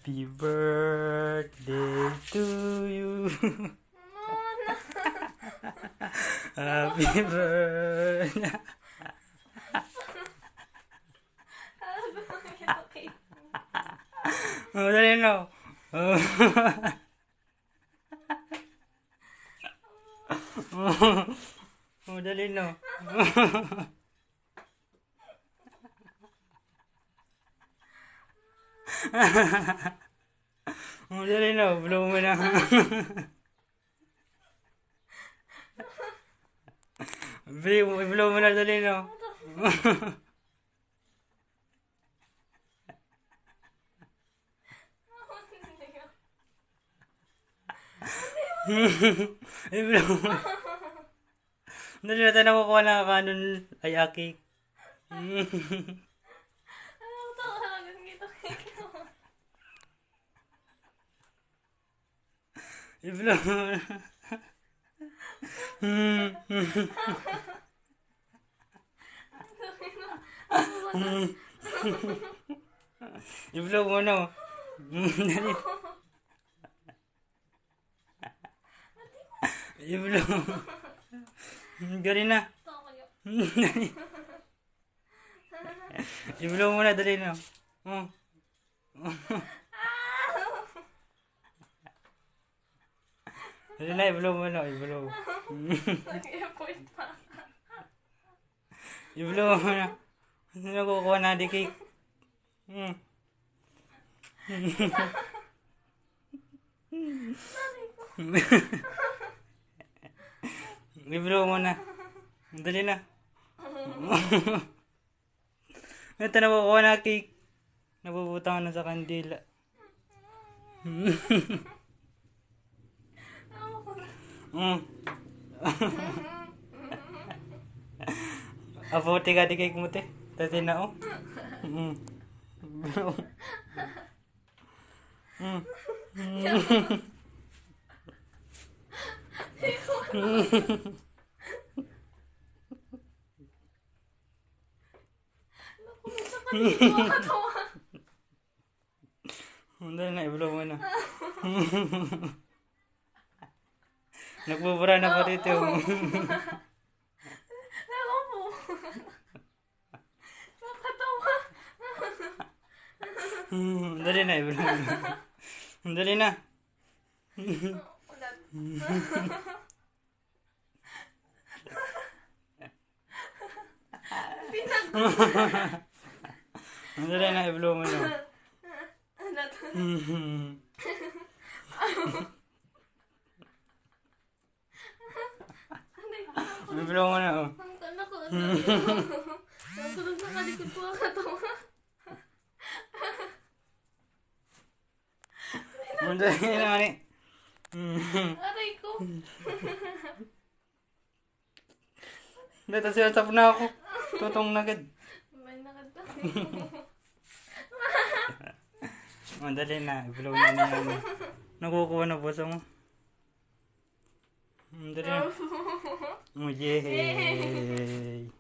Happy birthday to you. Happy birthday. Oh, dali na. Oh, dali na. Oh, dali na. Blow mo na. Blow mo na, dali na. I-blow mo. Dali na tayo nakukuha na kanon ay aki. I-blow mo na. I-blow mo na. Dali. I-blow mo. Dali na. I-blow mo na, dali na. Dali na, i-blow mo na, i-blow. I-blow mo na. Nakukuha na di cake. I-blow mo na. Dali na. Ito nakukuha na cake. Nabubutang na sa kandila. Abuti ka di cake mo te. Tati na oh. Dali na, i-blow mo na. Nagbubura na pa dito. Dali na, i-blow mo na. Dali na. Dali na, i-blow mo na. I-blow mo na, oh. Nasunod sa kalikod ko ang katawa. Dali na, mani. Aray ko. Dito siya tap na ako. Tutong nagad. May nakatawa. Dali na, i-blow mo na yan. Nakukuha na puso mo. Dali na. Oh, yay!